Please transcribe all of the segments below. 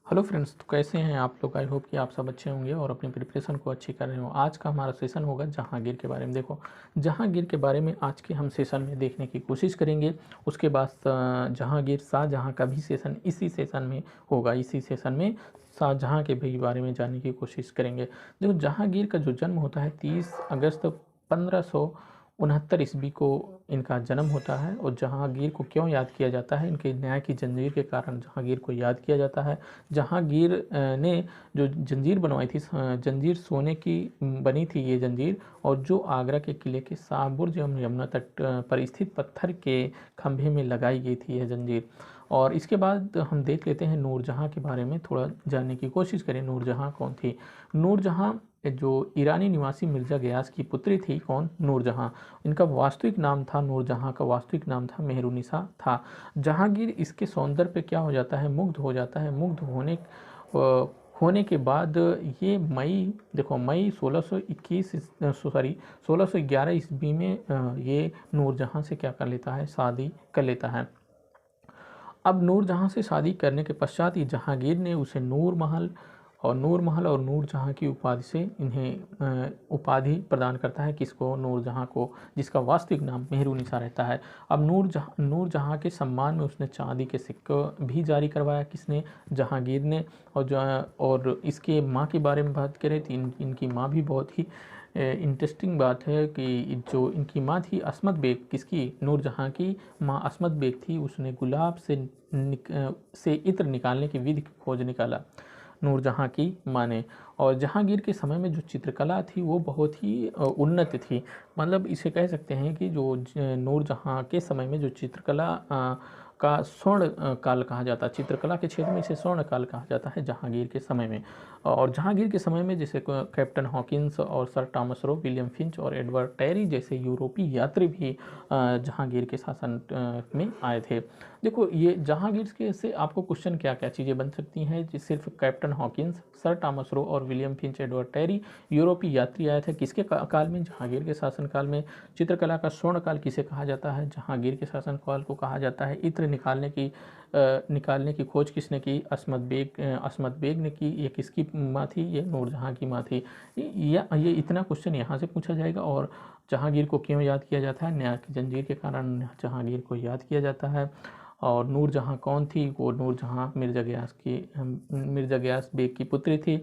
Hello friends, तो कैसे हैं आप लोग। आई होप कि आप सब अच्छे होंगे और अपनी प्रिपरेशन को अच्छी कर रहे हो। आज का हमारा सेशन होगा जहांगीर के बारे में। देखो, जहांगीर के बारे में आज के हम सेशन में देखने की कोशिश करेंगे। उसके बाद जहांगीर शाहजहां का भी सेशन इसी सेशन में होगा। इसी सेशन में शाहजहां के भी बारे में जानने की कोशिश करेंगे। देखो, जहांगीर का जो जन्म होता है 30 अगस्त 1569 ईस्वी को इनका जन्म होता है। और जहांगीर को क्यों याद किया जाता है, इनके न्याय की जंजीर के कारण जहांगीर को याद किया जाता है। जहांगीर ने जो जंजीर बनवाई थी, जंजीर सोने की बनी थी ये जंजीर, और जो आगरा के किले के शाहबुर्ज एवं यमुना तट पर स्थित पत्थर के खंभे में लगाई गई थी यह जंजीर। और इसके बाद हम देख लेते हैं नूरजहां के बारे में, थोड़ा जानने की कोशिश करें। नूरजहां कौन थी? नूरजहां जो ईरानी निवासी मिर्जा गयास की पुत्री थी। कौन? नूरजहां। इनका वास्तविक नाम था, नूरजहां का वास्तविक नाम था मेहरुनिसा था। जहांगीर इसके सौंदर्य पे क्या हो जाता है, मुग्ध हो जाता है। मुग्ध होने के बाद ये मई 1611 ईस्वी में ये नूरजहां से क्या कर लेता है, शादी कर लेता है। अब नूरजहां से शादी करने के पश्चात ही जहांगीर ने उसे नूर महल और नूरजहां की उपाधि से इन्हें उपाधि प्रदान करता है। किसको? नूरजहां को, जिसका वास्तविक नाम मेहरुनिसा रहता है। अब नूरजहां के सम्मान में उसने चांदी के सिक्के भी जारी करवाया। किसने? जहांगीर ने। और इसके माँ के बारे में बात करें तो इनकी माँ भी बहुत ही इंटरेस्टिंग बात है कि जो इनकी माँ थी अस्मत बेग, किसकी? नूरजहां की माँ अस्मत बेग थी। उसने गुलाब से इत्र निकालने की विधि की खोज निकाला, नूरजहां की माँ ने। और जहांगीर के समय में जो चित्रकला थी वो बहुत ही उन्नत थी। मतलब इसे कह सकते हैं कि जो नूरजहां के समय में जो चित्रकला का स्वर्ण काल कहा जाता है, चित्रकला के क्षेत्र में इसे स्वर्ण काल कहा जाता है जहांगीर के समय में। और जहांगीर के समय में जैसे कैप्टन हॉकिंस और sir Thomas Roe, William Finch और एडवर्ड टेरी जैसे यूरोपीय यात्री भी जहांगीर के शासन में आए थे। देखो, ये जहांगीर के से आपको क्वेश्चन क्या क्या चीज़ें बन सकती हैं। सिर्फ captain Hawkins, sir Thomas Roe और विलियम फिंच, एडवर्ड टेरी यूरोपीय यात्री आए थे। किसके काल में? जहांगीर के शासन काल में। चित्रकला का स्वर्ण काल किसे कहा जाता है? जहांगीर के शासन काल को कहा जाता है। इत्र निकालने की खोज किसने की? अस्मत बेग ने की। ये किसकी माँ थी? ये नूरजहां की माँ थी। ये इतना क्वेश्चन यहाँ से पूछा जाएगा। और जहांगीर को क्यों याद किया जाता है? न्याय की जंजीर के कारण जहांगीर को याद किया जाता है। और नूरजहां कौन थी? वो नूरजहां मिर्जा गयास बेग की पुत्री थी।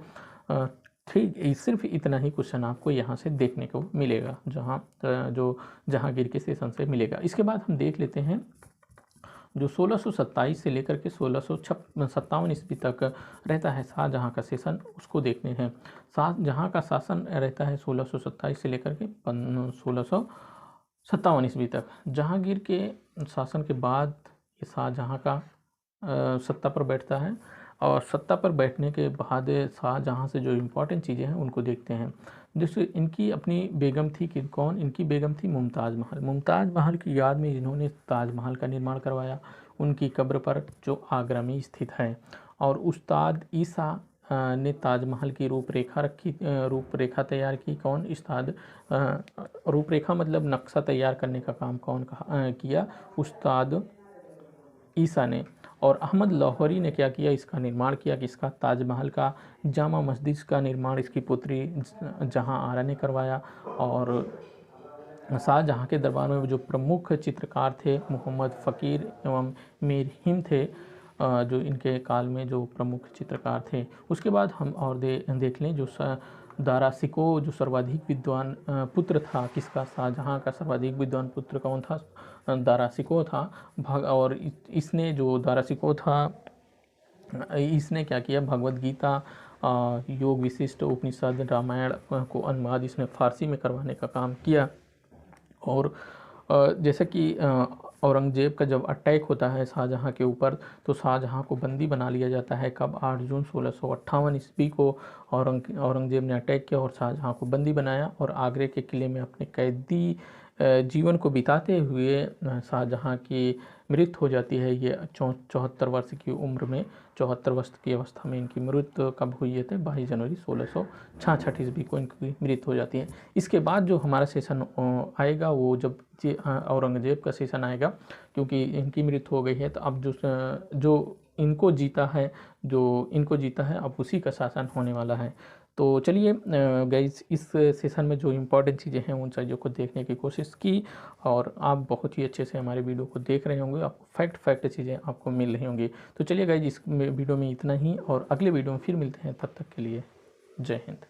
ठीक, सिर्फ इतना ही क्वेश्चन आपको यहाँ से देखने को मिलेगा, जो जहांगीर के सेशन से मिलेगा। इसके बाद हम देख लेते हैं जो 1627 से लेकर के 1657 ईस्वी तक रहता है शाहजहां का सेशन, उसको देखते हैं। शाहजहां का शासन रहता है 1627 से लेकर के 1657 ईस्वी तक। जहांगीर के शासन के बाद ये शाहजहां का सत्ता पर बैठता है। और सत्ता पर बैठने के बाद शाहजहां से जो इम्पोर्टेंट चीज़ें हैं उनको देखते हैं। जैसे इनकी अपनी बेगम थी कि कौन? इनकी बेगम थी मुमताज़ महल। मुमताज़ महल की याद में इन्होंने ताजमहल का निर्माण करवाया, उनकी कब्र पर, जो आगरा में स्थित है। और उस्ताद ईसा ने ताजमहल की रूपरेखा तैयार की। कौन? उस्ताद रूपरेखा मतलब नक्शा तैयार करने का काम कौन किया? उस्ताद ईसा ने। और अहमद लाहौरी ने क्या किया? इसका निर्माण किया। किसका? ताजमहल का। जामा मस्जिद का निर्माण इसकी पुत्री जहां आरा ने करवाया। और शाहजहां के दरबार में जो प्रमुख चित्रकार थे मोहम्मद फ़कीर एवं मीर हिम थे, जो इनके काल में जो प्रमुख चित्रकार थे। उसके बाद हम और देख लें जो दारा सिको जो सर्वाधिक विद्वान पुत्र था। किसका? शाहजहां का सर्वाधिक विद्वान पुत्र कौन था? दारा सिको था। और इसने जो दारा सिको था, इसने क्या किया? भगवत गीता, योग विशिष्ट, उपनिषद, रामायण को अनुवाद इसने फारसी में करवाने का काम किया। और जैसे कि औरंगजेब का जब अटैक होता है शाहजहां के ऊपर, तो शाहजहां को बंदी बना लिया जाता है। कब? 8 जून 1658 ईस्वी को औरंगजेब ने अटैक किया और शाहजहां को बंदी बनाया। और आगरे के किले में अपने कैदी जीवन को बिताते हुए शाहजहां की मृत्यु हो जाती है। ये 74 वर्ष की उम्र में, 74 वर्ष की अवस्था में इनकी मृत्यु कब हुई है? 22 जनवरी 1666 ईस्वी को इनकी मृत्यु हो जाती है। इसके बाद जो हमारा सेशन आएगा वो जब औरंगजेब का सेशन आएगा, क्योंकि इनकी मृत्यु हो गई है। तो अब जो इनको जीता है, जो इनको जीता है अब उसी का शासन होने वाला है। तो चलिए गाइस, इस सेशन में जो इम्पोर्टेंट चीज़ें हैं उन चीज़ों को देखने की कोशिश की, और आप बहुत ही अच्छे से हमारे वीडियो को देख रहे होंगे, आपको फैक्ट चीज़ें आपको मिल रही होंगी। तो चलिए गाइस, इस वीडियो में इतना ही, और अगले वीडियो में फिर मिलते हैं, तब तक के लिए जय हिंद।